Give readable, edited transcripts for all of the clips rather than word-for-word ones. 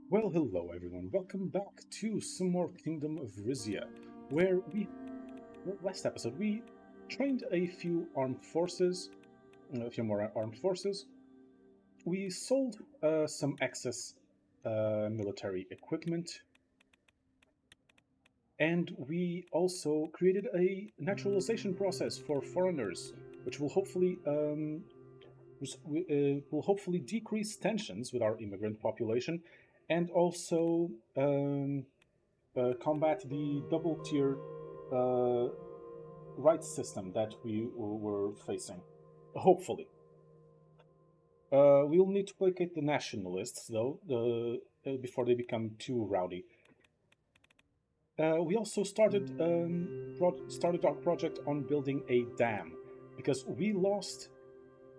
Well, hello everyone. Welcome back to some more Kingdom of Rizia, where last episode we trained a few armed forces, a few more armed forces. We sold some excess military equipment, and we also created a naturalization process for foreigners, which will hopefully decrease tensions with our immigrant population, and also combat the double tier uh, rights system that we were facing. Hopefully. We'll need to placate the nationalists, though, before they become too rowdy. We also started our project on building a dam because we lost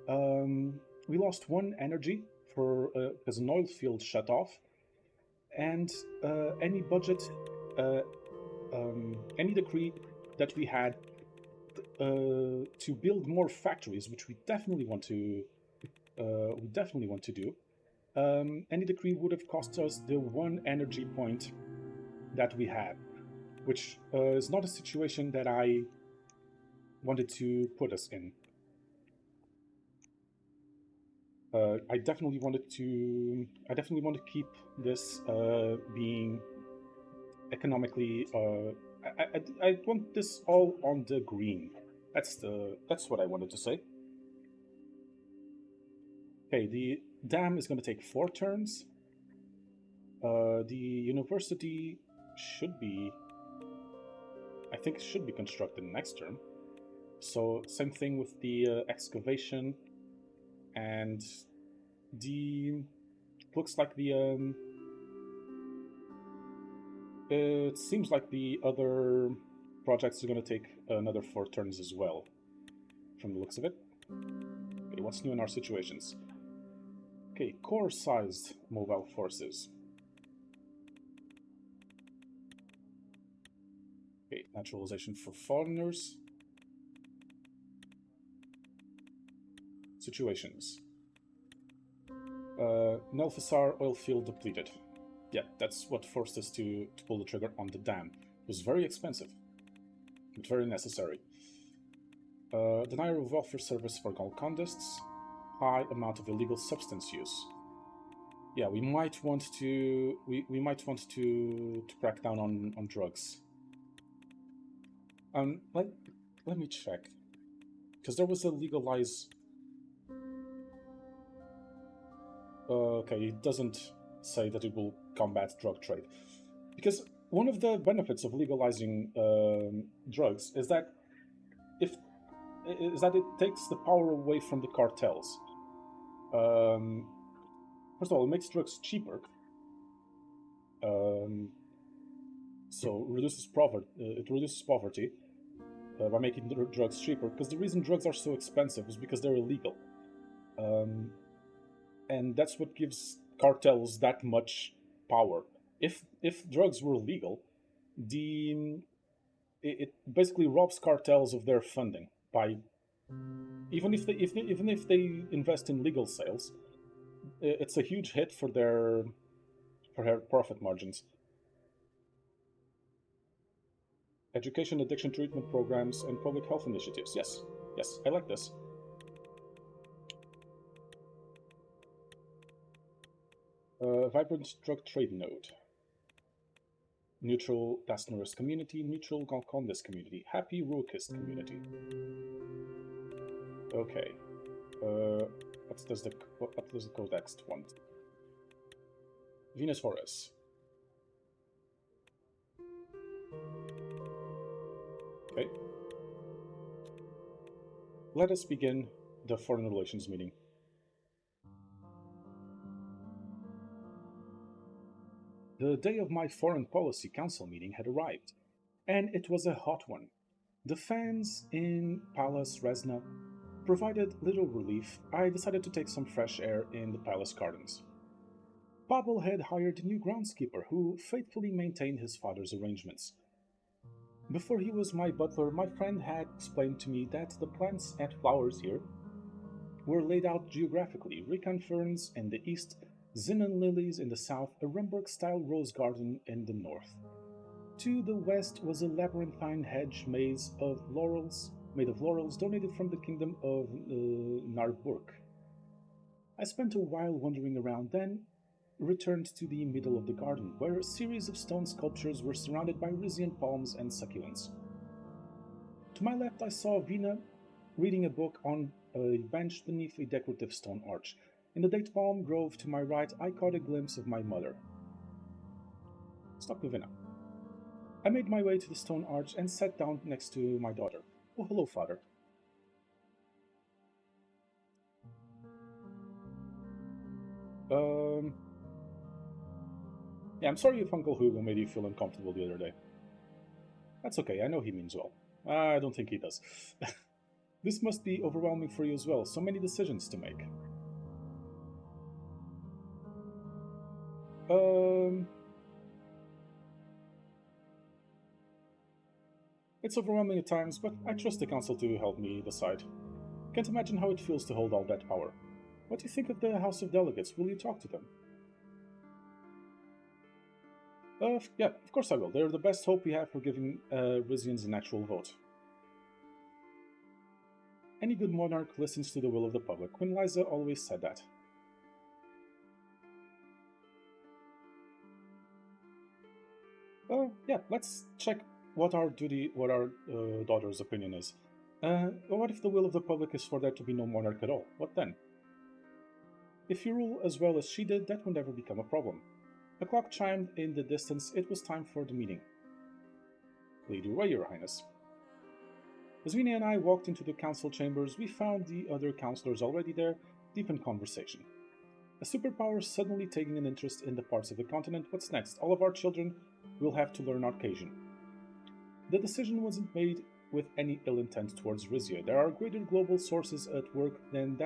one energy for because an oil field shut off, and any budget, uh, any decree that we had to build more factories, which we definitely want to do. Any decree would have cost us the one energy point that we had, which is not a situation that I wanted to put us in. I definitely want to keep this being economically. I want this all on the green. That's what I wanted to say. Okay, the dam is going to take 4 turns. The university should be, I think, should be constructed next term. So same thing with the excavation, and the looks like the it seems like the other projects are going to take another 4 turns as well, from the looks of it. Okay, what's new in our situations? Okay, core-sized mobile forces. Okay, naturalization for foreigners. Situations. Nelfasar oil field depleted. Yeah, that's what forced us to pull the trigger on the dam. It was very expensive, but very necessary. Denial of welfare service for Golcondists. High amount of illegal substance use. Yeah, we might want to crack down on drugs. Um, let let me check, because there was a legalize. Okay, it doesn't say that it will combat drug trade, because one of the benefits of legalizing drugs if is that it takes the power away from the cartels. Um, First of all, it makes drugs cheaper, um, so it reduces poverty by making drugs cheaper. Because the reason drugs are so expensive is because they're illegal, um, and that's what gives cartels that much power. If drugs were legal, the it basically robs cartels of their funding by even if they invest in legal sales, it's a huge hit for their profit margins. Education, addiction treatment programs, and public health initiatives. Yes, yes, I like this. Vibrant drug trade node. Neutral Dasnerist community, neutral Galcondis community, happy Ruikist community. Okay. Uh, what does the codex want? Venus Horus. Okay. Let us begin the foreign relations meeting. The day of my foreign policy council meeting had arrived, and it was a hot one. The fans in Palace Resna provided little relief. I decided to take some fresh air in the palace gardens. Pavel had hired a new groundskeeper who faithfully maintained his father's arrangements. Before he was my butler, my friend had explained to me that the plants and flowers here were laid out geographically: Rican ferns in the east, Zinnan lilies in the south, a Remberg-style rose garden in the north. To the west was a labyrinthine hedge made of laurels donated from the kingdom of Narburg. I spent a while wandering around, then returned to the middle of the garden, where a series of stone sculptures were surrounded by Rizian palms and succulents. To my left, I saw Vina reading a book on a bench beneath a decorative stone arch. In the date palm grove to my right, I caught a glimpse of my mother. Stop, Vina. I made my way to the stone arch and sat down next to my daughter. Oh, hello, father. Um, yeah, I'm sorry if Uncle Hugo made you feel uncomfortable the other day. That's okay, I know he means well. I don't think he does. This must be overwhelming for you as well, so many decisions to make. Um, it's overwhelming at times, but I trust the council to help me decide. Can't imagine how it feels to hold all that power. What do you think of the House of Delegates? Will you talk to them? Yeah, of course I will. They're the best hope we have for giving Rizians an actual vote. Any good monarch listens to the will of the public. Queen Liza always said that. Yeah, let's check what our daughter's opinion is. What if the will of the public is for there to be no monarch at all? What then? If you rule as well as she did, that will never become a problem. A clock chimed in the distance. It was time for the meeting. Lead your way, Your Highness. As Vinny and I walked into the council chambers, we found the other councillors already there, deep in conversation. A superpower suddenly taking an interest in the parts of the continent. What's next? All of our children will have to learn Arcasian. The decision wasn't made with any ill intent towards Rizia. There are greater global sources at work than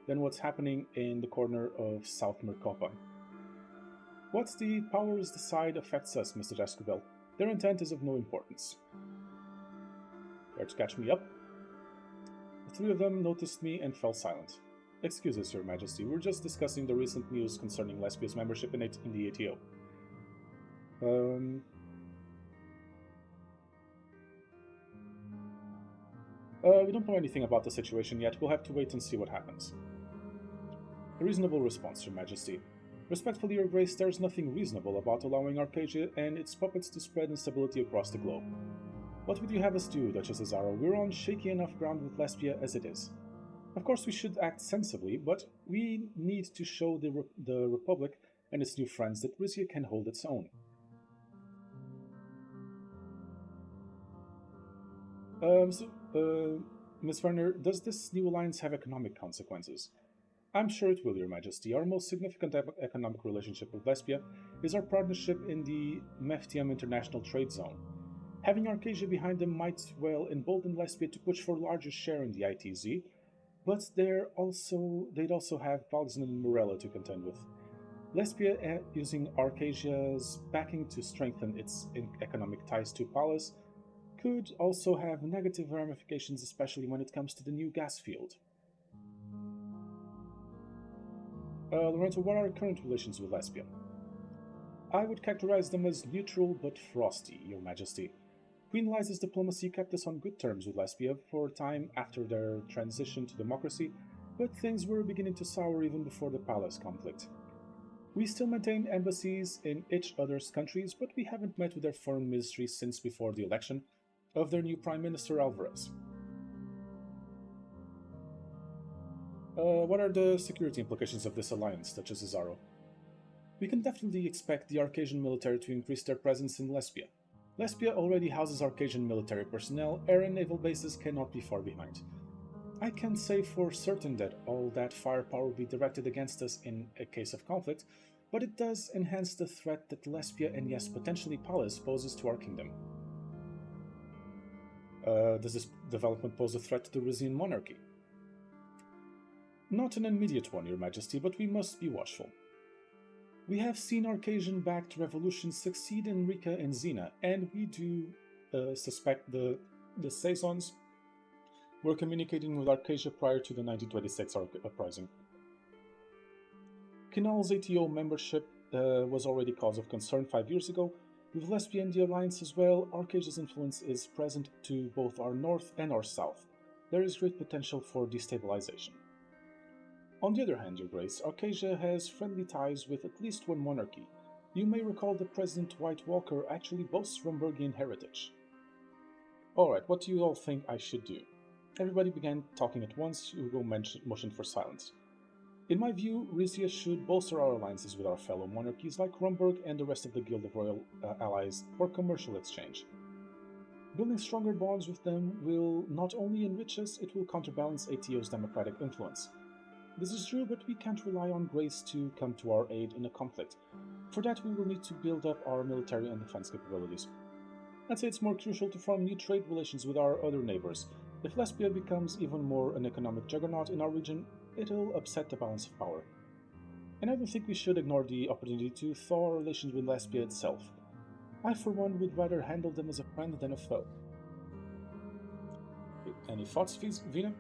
what's happening in the corner of South Mercopa. What the powers decide affects us, Mr. Escobel. Their intent is of no importance. There to catch me up? The three of them noticed me and fell silent. Excuse us, Your Majesty, we're just discussing the recent news concerning Lespia's membership in the ATO. We don't know anything about the situation yet. We'll have to wait and see what happens. A reasonable response, Your Majesty. Respectfully, Your Grace, there's nothing reasonable about allowing Arcadia and its puppets to spread instability across the globe. What would you have us do, Duchess Azaro? We're on shaky enough ground with Lesbia as it is. Of course, we should act sensibly, but we need to show the Republic and its new friends that Rizia can hold its own. Ms. Werner, does this new alliance have economic consequences? I'm sure it will, Your Majesty. Our most significant economic relationship with Lesbia is our partnership in the Meftium International Trade Zone. Having Arcadia behind them might well embolden Lesbia to push for a larger share in the ITZ, but they'd also have Valzin and Morella to contend with. Lesbia, using Arcadia's backing to strengthen its economic ties to Pallas, could also have negative ramifications, especially when it comes to the new gas field. Lorenzo, what are our current relations with Lesbia? I would characterize them as neutral but frosty, Your Majesty. Queen Liza's diplomacy kept us on good terms with Lesbia for a time after their transition to democracy, but things were beginning to sour even before the palace conflict. We still maintain embassies in each other's countries, but we haven't met with their foreign ministries since before the election of their new Prime Minister Alvarez. What are the security implications of this alliance, Duchess Azaro? We can definitely expect the Arcadian military to increase their presence in Lesbia. Lesbia already houses Arcadian military personnel. Air and naval bases cannot be far behind. I can't say for certain that all that firepower will be directed against us in a case of conflict, but it does enhance the threat that Lesbia and yes, potentially Pallas poses to our kingdom. Does this development pose a threat to the Rizian monarchy? Not an immediate one, Your Majesty, but we must be watchful. We have seen Arcadian-backed revolutions succeed in Rika and Xena, and we do suspect the Saisons were communicating with Arcadia prior to the 1926 uprising. Kinal's ATO membership was already cause of concern 5 years ago. With Lesbia in the alliance as well, Arcadia's influence is present to both our north and our south. There is great potential for destabilization. On the other hand, Your Grace, Arcadia has friendly ties with at least one monarchy. You may recall that President White Walker actually boasts Rombergian heritage. Alright, what do you all think I should do? Everybody began talking at once. Hugo motioned for silence. In my view, Rizia should bolster our alliances with our fellow monarchies like Romberg and the rest of the Guild of Royal Allies for commercial exchange. Building stronger bonds with them will not only enrich us, it will counterbalance ATO's democratic influence. This is true, but we can't rely on Grace to come to our aid in a conflict. For that, we will need to build up our military and defense capabilities. I'd say it's more crucial to form new trade relations with our other neighbors. If Lesbia becomes even more an economic juggernaut in our region, it'll upset the balance of power. And I don't think we should ignore the opportunity to thaw our relations with Lesbia itself. I, for one, would rather handle them as a friend than a foe. Any thoughts, Vina?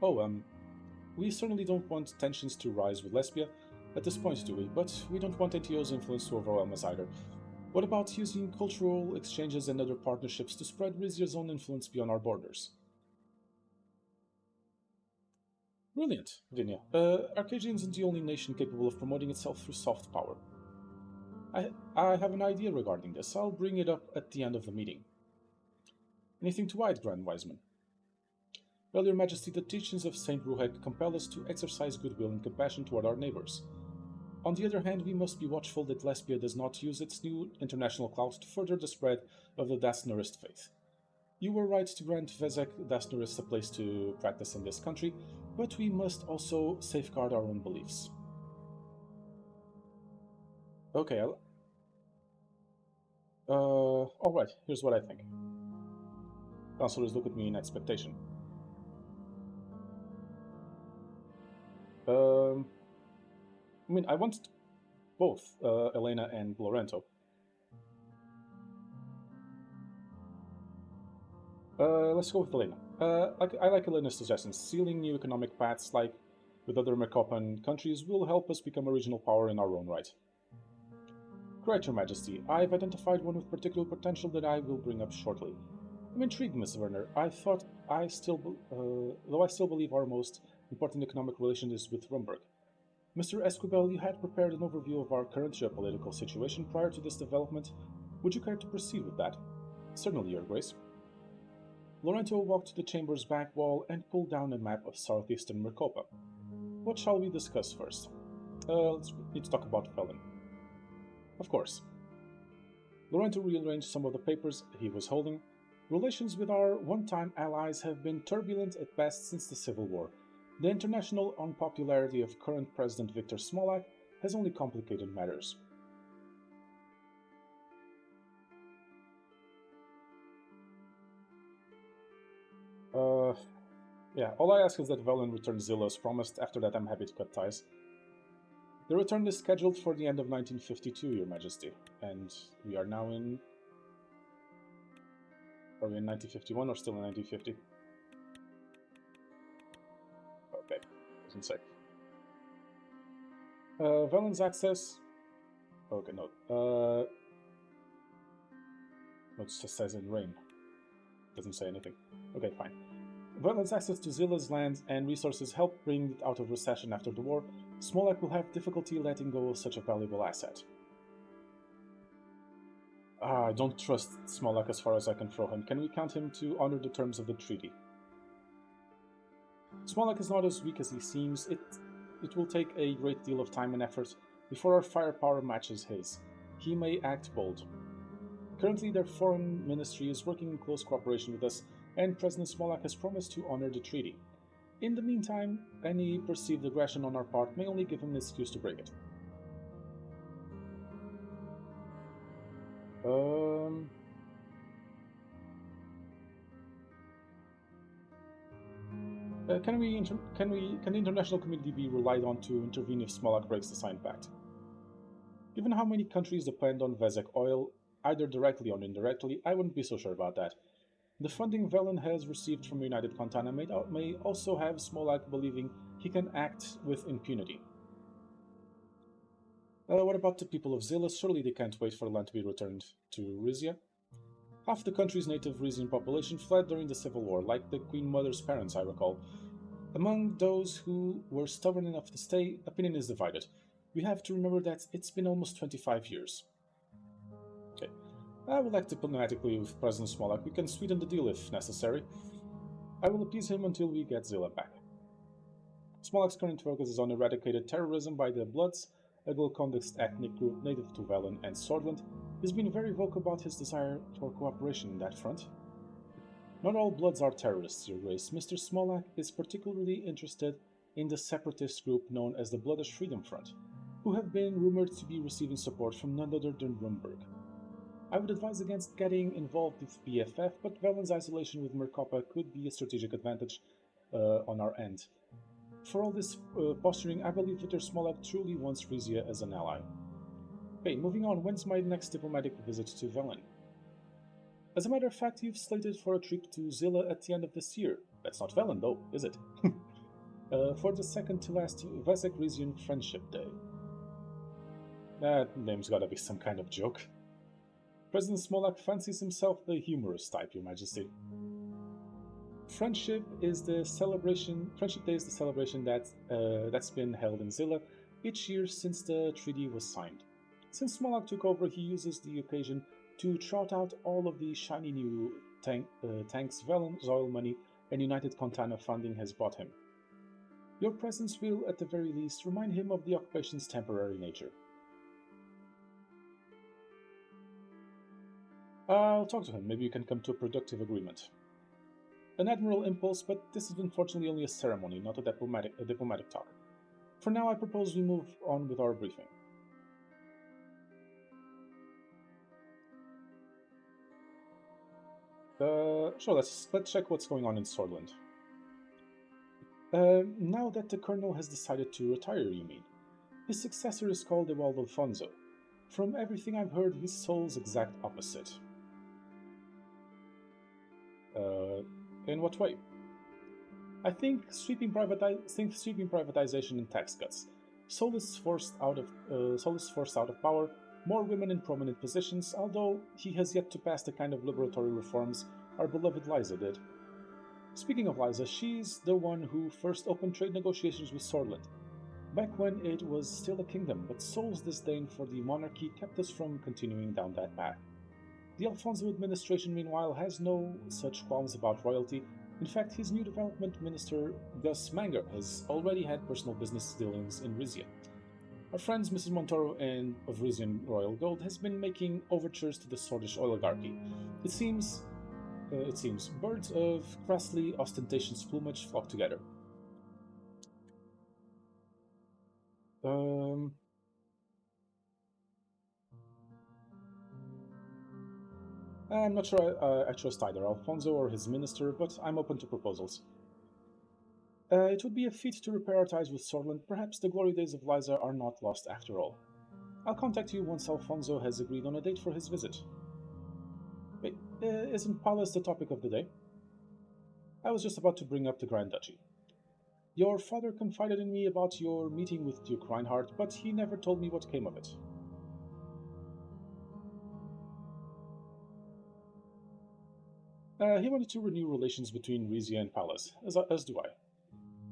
Oh, we certainly don't want tensions to rise with Lesbia at this point, do we? But we don't want ATO's influence to overwhelm us either. What about using cultural exchanges and other partnerships to spread Rizia's own influence beyond our borders? Brilliant, Vinia. Arcadia isn't the only nation capable of promoting itself through soft power. I have an idea regarding this. I'll bring it up at the end of the meeting. Anything to add, Grand Wiseman? Well, Your Majesty, the teachings of Saint Ruhek compel us to exercise goodwill and compassion toward our neighbors. On the other hand, we must be watchful that Lesbia does not use its new international clout to further the spread of the Dasnarist faith. You were right to grant Vezek Dasnarists a place to practice in this country, but we must also safeguard our own beliefs. Okay, alright, here's what I think. Councilors look at me in expectation. I want both Elena and Lorento. Let's go with Elena. I like Elena's suggestions. Sealing new economic paths like with other Mercopan countries will help us become a regional power in our own right. Correct, Your Majesty. I've identified one with particular potential that I will bring up shortly. I'm intrigued, Miss Werner. Though I still believe our most important economic relation is with Romberg. Mr. Esquibel, you had prepared an overview of our current geopolitical situation prior to this development. Would you care to proceed with that? Certainly, Your Grace. Lorento walked to the chamber's back wall and pulled down a map of southeastern Mercopa. What shall we discuss first? Let's talk about Felon. Of course. Lorento rearranged some of the papers he was holding. Relations with our one-time allies have been turbulent at best since the Civil War. The international unpopularity of current President Victor Smolak has only complicated matters. Yeah, all I ask is that Velen return Zilla as promised. After that, I'm happy to cut ties. The return is scheduled for the end of 1952, Your Majesty, and we are now in... Are we in 1951 or still in 1950? Okay, doesn't say. Velen's access... Okay, no. No, it just says in rain. Doesn't say anything. Okay, fine. Velen's access to Zilla's lands and resources helped bring it out of recession after the war. Smolak will have difficulty letting go of such a valuable asset. I don't trust Smolak as far as I can throw him. Can we count him to honor the terms of the treaty? Smolak is not as weak as he seems. It will take a great deal of time and effort before our firepower matches his. He may act bold. Currently, their foreign ministry is working in close cooperation with us, and President Smolak has promised to honor the treaty. In the meantime, any perceived aggression on our part may only give him an excuse to break it. Can the international community be relied on to intervene if Smolak breaks the signed pact? Given how many countries depend on Vezek oil, either directly or indirectly, I wouldn't be so sure about that. The funding Velen has received from United Contana may also have Smolak believing he can act with impunity. What about the people of Zilla? Surely they can't wait for the land to be returned to Rizia. Half the country's native Rizian population fled during the Civil War, like the Queen Mother's parents, I recall. Among those who were stubborn enough to stay, opinion is divided. We have to remember that it's been almost 25 years. Okay. I will act diplomatically with President Smolak. We can sweeten the deal if necessary. I will appease him until we get Zilla back. Smolak's current focus is on eradicated terrorism by the Bloods, a Golcondic ethnic group native to Velen and Swordland. He's been very vocal about his desire for cooperation in that front. Not all Bloods are terrorists, Your Grace. Mr. Smolak is particularly interested in the separatist group known as the Bloodish Freedom Front, who have been rumored to be receiving support from none other than Rumberg. I would advise against getting involved with BFF, but Velen's isolation with Merkapa could be a strategic advantage on our end. For all this posturing, I believe Victor Smolak truly wants Rizia as an ally. Hey, moving on, when's my next diplomatic visit to Velen? As a matter of fact, you've slated for a trip to Zilla at the end of this year. That's not Velen, though, is it? For the second to last Vesek Rizian Friendship Day. That name's gotta be some kind of joke. President Smolak fancies himself the humorous type, Your Majesty. Friendship Day is the celebration that's been held in Zilla each year since the treaty was signed. Since Smolak took over, he uses the occasion to trot out all of the shiny new tanks Velen's oil money and United Contana funding has bought him. Your presence will, at the very least, remind him of the occupation's temporary nature. I'll talk to him. Maybe you can come to a productive agreement. An admiral impulse, but this is unfortunately only a ceremony, not a diplomatic talk. For now, I propose we move on with our briefing. Sure, let's check what's going on in Swordland. Now that the colonel has decided to retire, you mean? His successor is called Ewald Alfonso. From everything I've heard, he's Sol's exact opposite. In what way? I think sweeping privatization and tax cuts. Sol is forced out of power. More women in prominent positions, although he has yet to pass the kind of liberatory reforms our beloved Liza did. Speaking of Liza, she's the one who first opened trade negotiations with Swordland, back when it was still a kingdom, but Sol's disdain for the monarchy kept us from continuing down that path. The Alfonso administration, meanwhile, has no such qualms about royalty. In fact, his new development minister, Gus Manger, has already had personal business dealings in Rizia. Our friends Mrs. Montoro and of Rizian Royal Gold has been making overtures to the Swordish oligarchy. It seems birds of crassly ostentatious plumage flock together. I'm not sure I trust either Alfonso or his minister, but I'm open to proposals. It would be a feat to repair our ties with Swordland. Perhaps the glory days of Liza are not lost after all. I'll contact you once Alfonso has agreed on a date for his visit. Wait, isn't Palace the topic of the day? I was just about to bring up the Grand Duchy. Your father confided in me about your meeting with Duke Reinhardt, but he never told me what came of it. He wanted to renew relations between Rizia and Palace, as do I.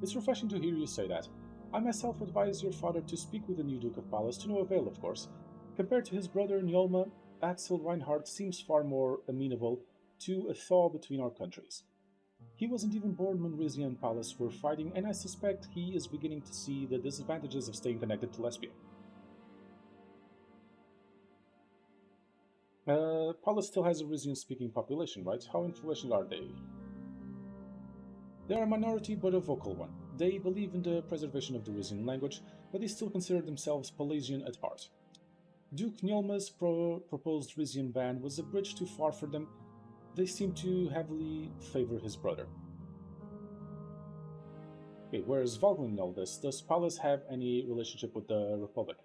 It's refreshing to hear you say that. I myself advise your father to speak with the new Duke of Palace, to no avail, of course. Compared to his brother Njolma, Axel Reinhardt seems far more amenable to a thaw between our countries. He wasn't even born when Rizia and Palace were fighting, and I suspect he is beginning to see the disadvantages of staying connected to Lesbia. Palace still has a Rizian-speaking population, right? How influential are they? They are a minority, but a vocal one. They believe in the preservation of the Rizian language, but they still consider themselves Palaesian at heart. Duke Njolma's proposed Rizian ban was a bridge too far for them. They seem to heavily favor his brother. Okay, whereas Valgrin in all this, does Palace have any relationship with the Republic?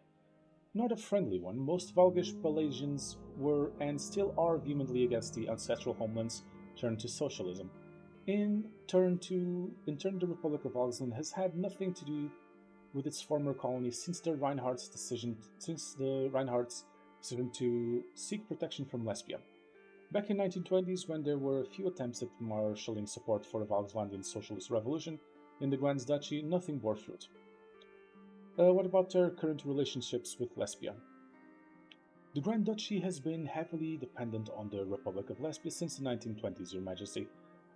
Not a friendly one. Most Valgish Palaesians were and still are vehemently against the ancestral homelands turned to socialism. In turn, the Republic of Alzland has had nothing to do with its former colonies since the Reinhardt's decision to seek protection from Lesbia. Back in 1920s, when there were a few attempts at marshalling support for a Valslandian socialist revolution in the Grand Duchy, nothing bore fruit. What about their current relationships with Lesbia? The Grand Duchy has been heavily dependent on the Republic of Lesbia since the 1920s, Your Majesty.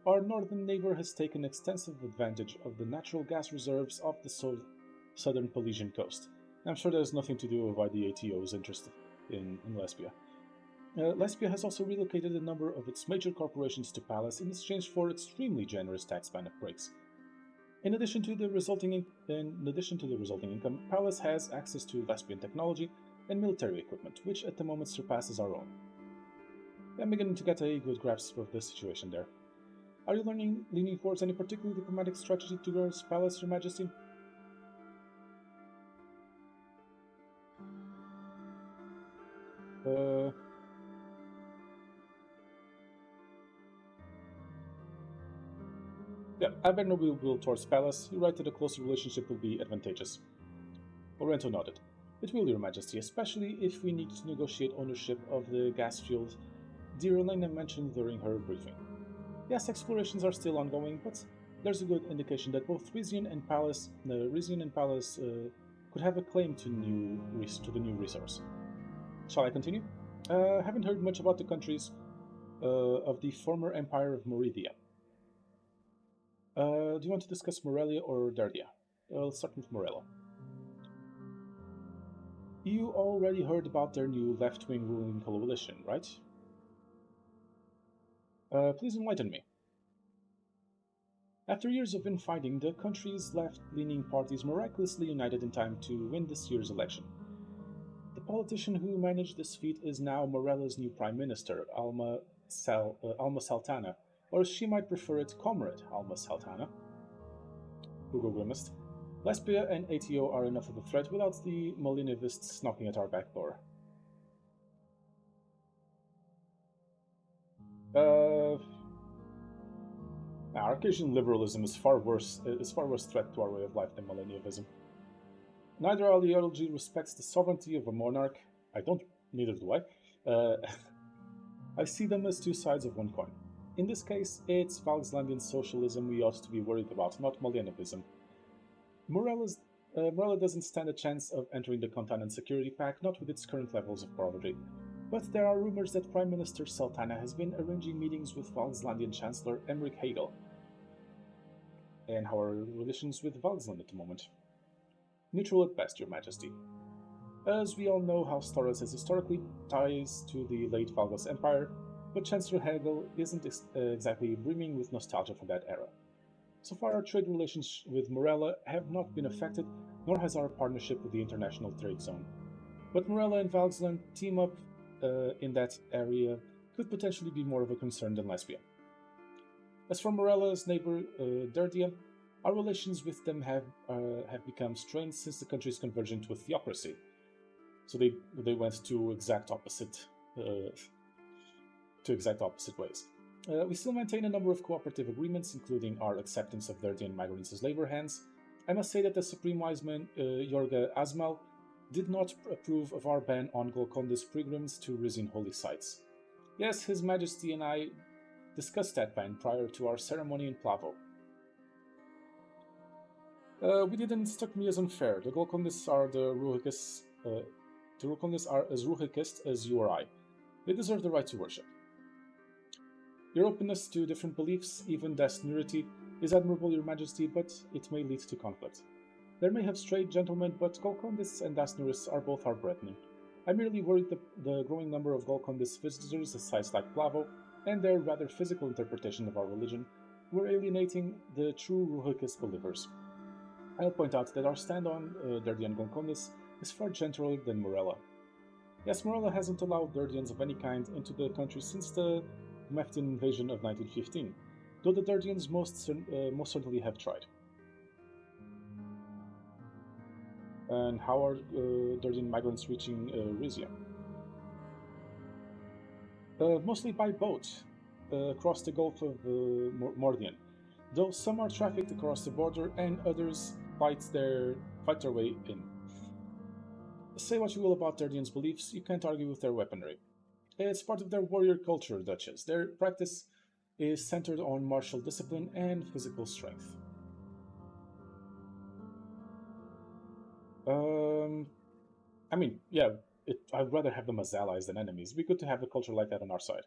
Our northern neighbor has taken extensive advantage of the natural gas reserves of the southern Polesian coast. I'm sure there's nothing to do with why the ATO is interested in Lesbia. Lesbia has also relocated a number of its major corporations to Palace in exchange for extremely generous tax benefit breaks. In addition to the resulting income, Palace has access to Lesbian technology and military equipment, which at the moment surpasses our own. I'm beginning to get a good grasp of the situation there. Are you leaning towards any particular diplomatic strategy towards Palace, Your Majesty? Uh, yeah, Aberno will build towards Palace. You're right that a closer relationship will be advantageous. Orento nodded. It will, Your Majesty, especially if we need to negotiate ownership of the gas field dear Elena mentioned during her briefing. Yes, explorations are still ongoing, but there's a good indication that both Rizian and Palace could have a claim to the new resource. Shall I continue? Haven't heard much about the countries of the former Empire of Meridia. Do you want to discuss Morelia or Dardia? Let's start with Morella. You already heard about their new left-wing ruling coalition, right? Please enlighten me. After years of infighting, the country's left-leaning parties miraculously united in time to win this year's election. The politician who managed this feat is now Morella's new prime minister, Alma Saltana, or as she might prefer it, Comrade Alma Saltana. Hugo grimaced. Lesbia and ATO are enough of a threat without the Molinivists knocking at our back door. Uh, Arcasian liberalism is far worse threat to our way of life than millennialism. Neither ideology respects the sovereignty of a monarch. I don't, neither do I. I see them as two sides of one coin. In this case, it's Valslandian socialism we ought to be worried about, not Molinivism. Morella doesn't stand a chance of entering the Continent Security Pact, not with its current levels of poverty. But there are rumors that Prime Minister Sultana has been arranging meetings with Valslandian Chancellor Emmerich Hegel. And how are relations with Valsland at the moment? Neutral at best, Your Majesty. As we all know, House Taurus has historically ties to the late Valgos Empire, but Chancellor Hegel isn't exactly brimming with nostalgia for that era. So far, our trade relations with Morella have not been affected, nor has our partnership with the International Trade Zone. But Morella and Valsland team up in that area could potentially be more of a concern than Lesbia. As for Morella's neighbor, Derdia, our relations with them have become strained since the country's conversion to a theocracy. So they went to exact opposite ways. We still maintain a number of cooperative agreements, including our acceptance of Derdian migrants as labor hands. I must say that the Supreme Wise Man, Jorge Asmal, did not approve of our ban on Golconda's pilgrims to Rizian holy sites. Yes, His Majesty and I discussed that ban prior to our ceremony in Plavo. We didn't struck me as unfair. The Golcondas are as Ruhikist as you or I. They deserve the right to worship. Your openness to different beliefs, even dasnurity, is admirable, Your Majesty, but it may lead to conflict. There may have strayed gentlemen, but Golcondas and Dasnuris are both our brethren. I merely worried the growing number of Golcondas visitors at sites like Plavo, and their rather physical interpretation of our religion, were alienating the true Ruhikist believers. I'll point out that our stand on Derdian Golcondas is far gentler than Morella. Yes, Morella hasn't allowed Derdians of any kind into the country since the Meftin invasion of 1915, though the Derdians most certainly have tried. And how are Derdian migrants reaching Rizia? Mostly by boat, across the Gulf of Mordian, though some are trafficked across the border and others fight their way in. Say what you will about Dardian's beliefs, you can't argue with their weaponry. It's part of their warrior culture, Duchess. Their practice is centered on martial discipline and physical strength. Um, I mean, yeah, I'd rather have them as allies than enemies. It'd be good to have a culture like that on our side.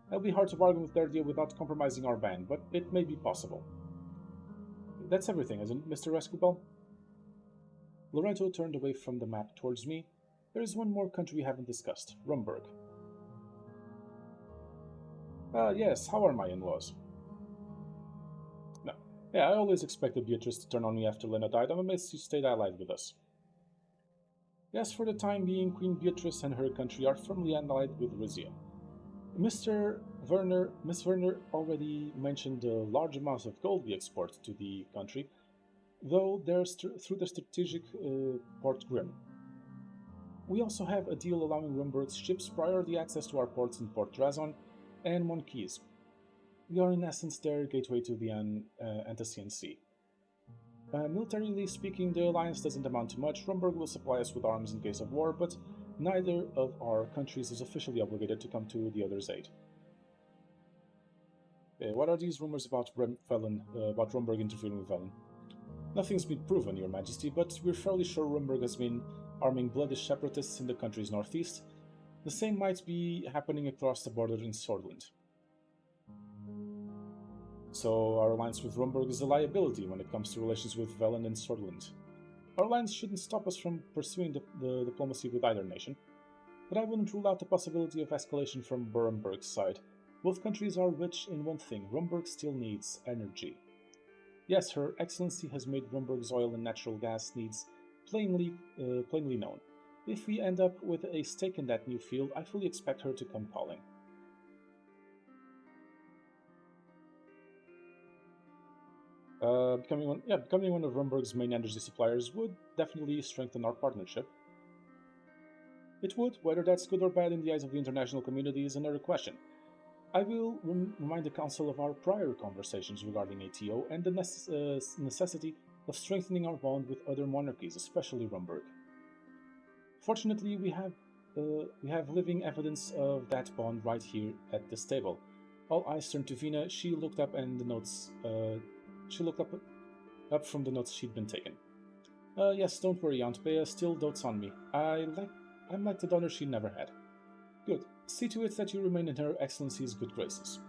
It'll be hard to bargain with Dardia without compromising our band, but it may be possible. That's everything, isn't it, Mr. Escobal? Lorenzo turned away from the map towards me. There is one more country we haven't discussed, Rumburg. Yes, how are my in-laws? No. Yeah, I always expected Beatrice to turn on me after Lena died. I'm amazed she stayed allied with us. Yes, for the time being, Queen Beatrice and her country are firmly allied with Rizia. Miss Werner already mentioned the large amounts of gold we export to the country, though through the strategic Port Grim. We also have a deal allowing Rumburg's ships priority access to our ports in Port Drazon and Monkeys. We are in essence their gateway to the Antacean Sea. Militarily speaking, the alliance doesn't amount to much. Rumburg will supply us with arms in case of war, but neither of our countries is officially obligated to come to the other's aid. What are these rumors about about Rumburg interfering with Velen? Nothing's been proven, Your Majesty, but we're fairly sure Rumburg has been arming bloody separatists in the country's northeast. The same might be happening across the border in Swordland. So our alliance with Rumburg is a liability when it comes to relations with Velen and Swordland. Our alliance shouldn't stop us from pursuing the diplomacy with either nation, but I wouldn't rule out the possibility of escalation from Rumburg's side. Both countries are rich in one thing: Rumburg still needs energy. Yes, Her Excellency has made Rumburg's oil and natural gas needs plainly known. If we end up with a stake in that new field, I fully expect her to come calling. Becoming one of Rumburg's main energy suppliers would definitely strengthen our partnership. It would. Whether that's good or bad in the eyes of the international community is another question. I will remind the Council of our prior conversations regarding ATO and the necessity of strengthening our bond with other monarchies, especially Rumburg. Fortunately, we have living evidence of that bond right here at this table. All eyes turned to Vina. She looked up, and the notes. She looked up from the notes she'd been taken. Yes, don't worry, Aunt Bea still dotes on me. I'm like the daughter she never had. Good. See to it that you remain in Her Excellency's good graces.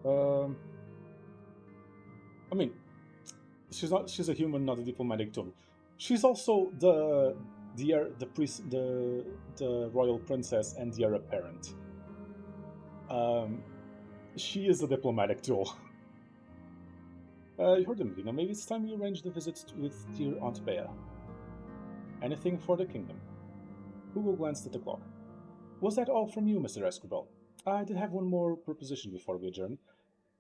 Um, I mean, she's a human, not a diplomatic tool. She's also the royal princess and the heir apparent. Um, she is a diplomatic tool. You heard him, Vina. Maybe it's time we arrange the visit with dear Aunt Bea. Anything for the kingdom. Hugo glanced at the clock. Was that all from you, Mr. Escobar? I did have one more proposition before we adjourn.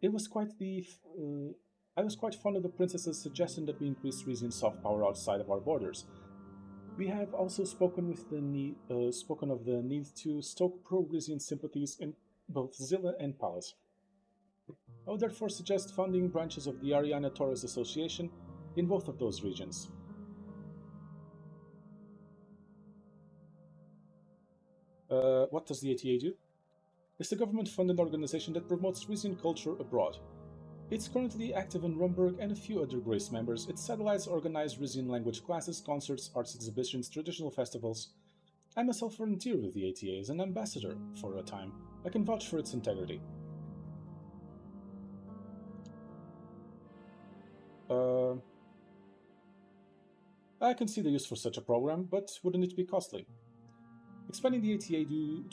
It was quite the. I was quite fond of the princess's suggestion that we increase Rizian soft power outside of our borders. We have also spoken of the need to stoke pro-Rizian sympathies in both Zilla and Pallas. I would therefore suggest founding branches of the Ariana Torres Association in both of those regions. What does the ATA do? It's a government-funded organization that promotes Rizian culture abroad. It's currently active in Rumburg and a few other Grace members. Its satellites organize Rizian language classes, concerts, arts exhibitions, traditional festivals. I myself volunteered with the ATA as an ambassador for a time. I can vouch for its integrity. Uh, I can see the use for such a program, but wouldn't it be costly? Expanding the ATA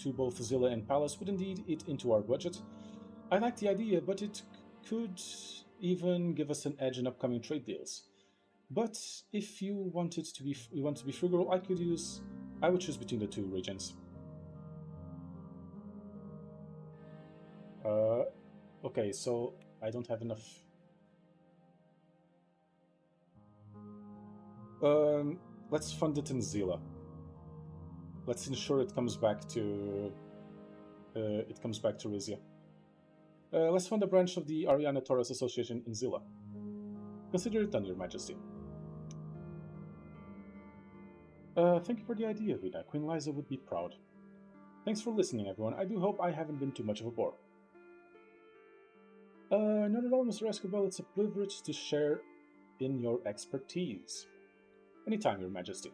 to both Zilla and Palace would indeed eat into our budget. I like the idea, but it could even give us an edge in upcoming trade deals. But if you want to be frugal, I would choose between the two regions. Uh, okay, so I don't have enough. Let's fund it in Zila. Let's ensure it comes back to It comes back to Rizia. Let's fund a branch of the Ariana Taurus Association in Zilla. Consider it done, Your Majesty. Thank you for the idea, Vida. Queen Liza would be proud. Thanks for listening, everyone. I do hope I haven't been too much of a bore. Not at all, Mr. Escobar. It's a privilege to share in your expertise. Anytime, Your Majesty.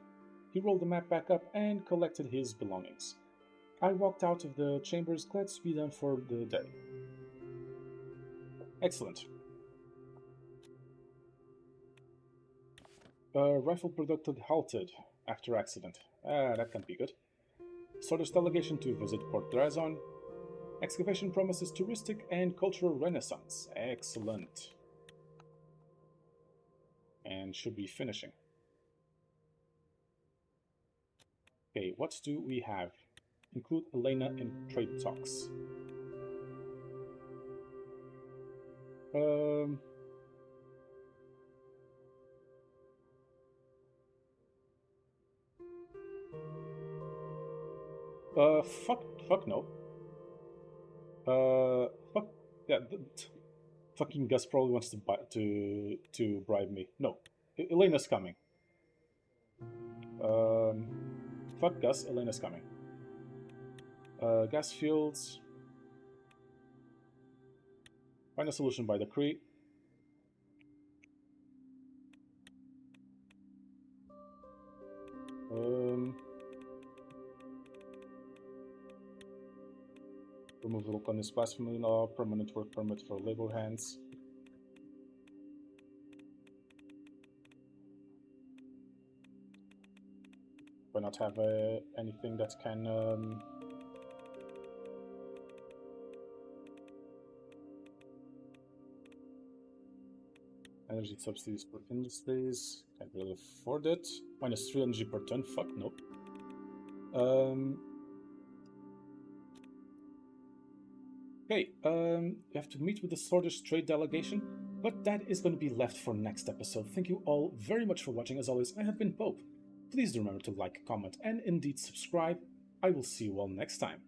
He rolled the map back up and collected his belongings. I walked out of the chambers, glad to be done for the day. Excellent. Rifle production halted after accident. That can't be good. Sordos delegation to visit Port Drazon. Excavation promises touristic and cultural renaissance. Excellent. And should be finishing. Okay, what do we have? Include Elena in trade talks. Fuck no. Fuck yeah. Fucking Gus probably wants to bribe me. No, Elena's coming. Fuck Gus. Elena's coming. Gas fields. Find a solution by decree. Remove Vulcanist blasphemy law, permanent work permit for labor hands. Why not have anything that can energy subsidies for industries? Can't really afford it. -3 energy per ton. Fuck no. Okay, you have to meet with the Sordish trade delegation, but that is going to be left for next episode. Thank you all very much for watching. As always, I have been Pope. Please do remember to like, comment, and indeed subscribe. I will see you all next time.